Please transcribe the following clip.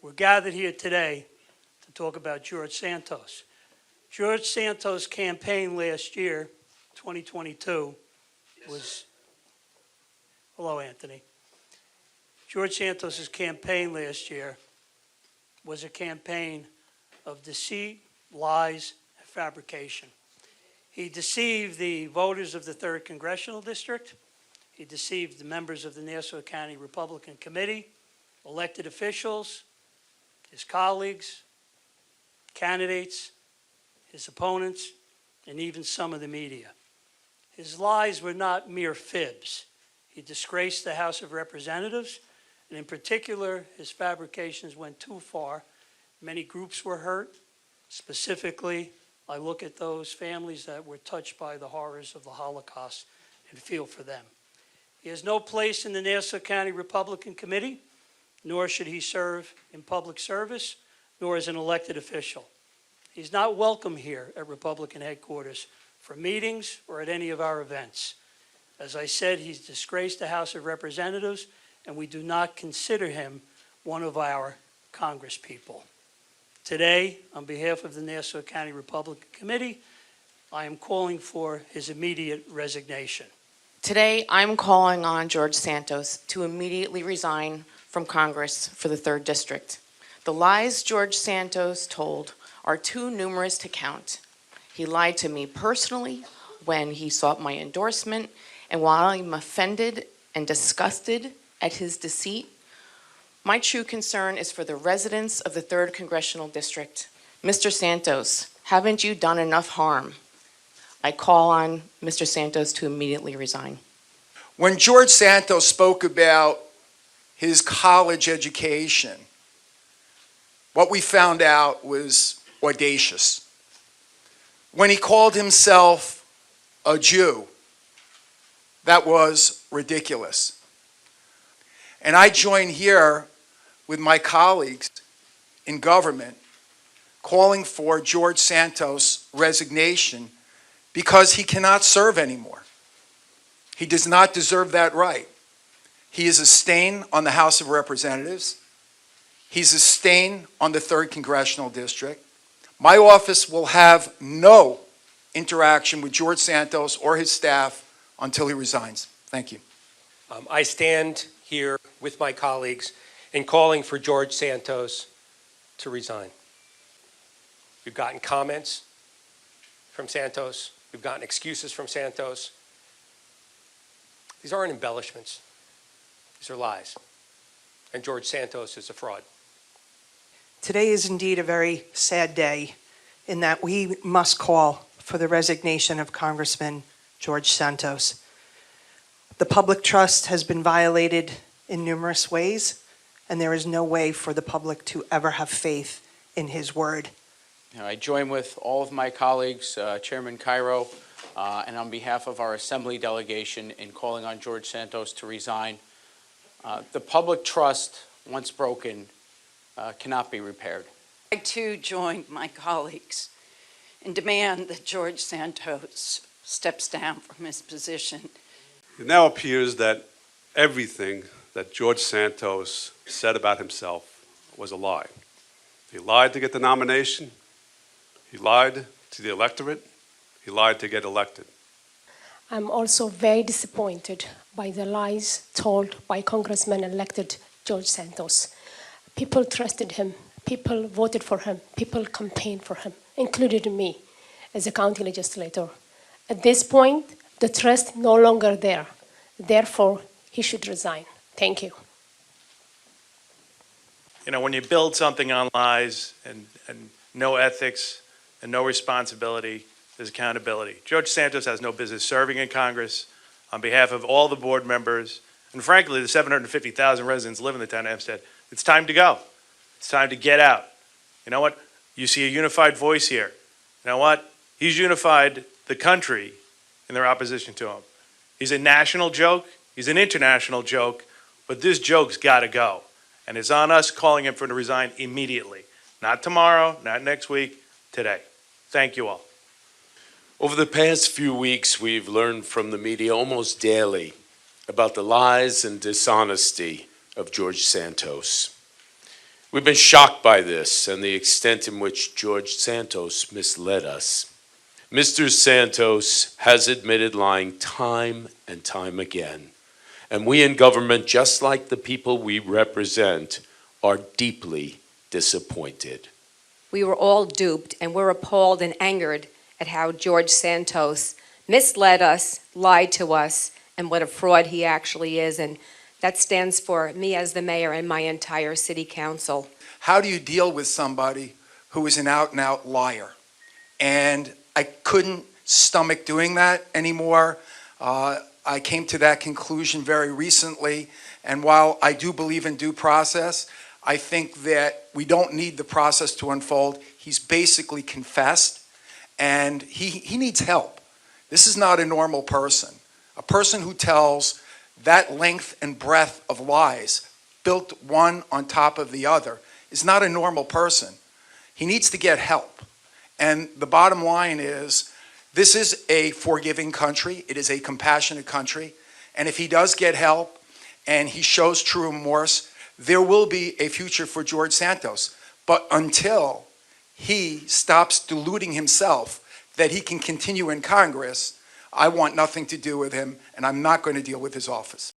We're gathered here today to talk about George Santos. George Santos' campaign last year, 2022, was, hello Anthony. George Santos' campaign last year was a campaign of deceit, lies, and fabrication. He deceived the voters of the 3rd Congressional District. He deceived the members of the Nassau County Republican Committee, elected officials, his colleagues, candidates, his opponents, and even some of the media. His lies were not mere fibs. He disgraced the House of Representatives, and in particular, his fabrications went too far. Many groups were hurt. Specifically, I look at those families that were touched by the horrors of the Holocaust and feel for them. He has no place in the Nassau County Republican Committee, nor should he serve in public service, nor as an elected official. He's not welcome here at Republican headquarters for meetings or at any of our events. As I said, he's disgraced the House of Representatives, and we do not consider him one of our congresspeople. Today, on behalf of the Nassau County Republican Committee, I am calling for his immediate resignation. Today, I'm calling on George Santos to immediately resign from Congress for the 3rd District. The lies George Santos told are too numerous to count. He lied to me personally when he sought my endorsement, and while I'm offended and disgusted at his deceit, my true concern is for the residents of the 3rd Congressional District. Mr. Santos, haven't you done enough harm? I call on Mr. Santos to immediately resign. When George Santos spoke about his college education, what we found out was audacious. When he called himself a Jew, that was ridiculous. And I join here with my colleagues in government calling for George Santos' resignation because he cannot serve anymore. He does not deserve that right. He is a stain on the House of Representatives. He's a stain on the 3rd Congressional District. My office will have no interaction with George Santos or his staff until he resigns. Thank you. I stand here with my colleagues in calling for George Santos to resign. We've gotten comments from Santos. We've gotten excuses from Santos. These aren't embellishments. These are lies. And George Santos is a fraud. Today is indeed a very sad day in that we must call for the resignation of Congressman George Santos. The public trust has been violated in numerous ways, and there is no way for the public to ever have faith in his word. I join with all of my colleagues, Chairman Cairo, and on behalf of our Assembly delegation in calling on George Santos to resign. The public trust, once broken, cannot be repaired. I too join my colleagues and demand that George Santos steps down from his position. It now appears that everything that George Santos said about himself was a lie. He lied to get the nomination. He lied to the electorate. He lied to get elected. I'm also very disappointed by the lies told by Congressman-elected George Santos. People trusted him. People voted for him. People campaigned for him, including me as a county legislator. At this point, the trust no longer there. Therefore, he should resign. Thank you. You know, when you build something on lies and no ethics and no responsibility, there's accountability. George Santos has no business serving in Congress. On behalf of all the board members, and frankly, the 750,000 residents live in the town of Hempstead, it's time to go. It's time to get out. You know what? You see a unified voice here. You know what? He's unified the country in their opposition to him. He's a national joke. He's an international joke. But this joke's got to go. And it's on us calling him for him to resign immediately. Not tomorrow, not next week, today. Thank you all. Over the past few weeks, we've learned from the media almost daily about the lies and dishonesty of George Santos. We've been shocked by this and the extent in which George Santos misled us. Mr. Santos has admitted lying time and time again. And we in government, just like the people we represent, are deeply disappointed. We were all duped, and we're appalled and angered at how George Santos misled us, lied to us, and what a fraud he actually is. And that stands for me as the mayor and my entire city council. How do you deal with somebody who is an out-and-out liar? And I couldn't stomach doing that anymore. I came to that conclusion very recently, and while I do believe in due process, I think that we don't need the process to unfold. He's basically confessed, and he needs help. This is not a normal person. A person who tells that length and breadth of lies, built one on top of the other, is not a normal person. He needs to get help. And the bottom line is, this is a forgiving country. It is a compassionate country. And if he does get help and he shows true remorse, there will be a future for George Santos. But until he stops deluding himself that he can continue in Congress, I want nothing to do with him, and I'm not going to deal with his office.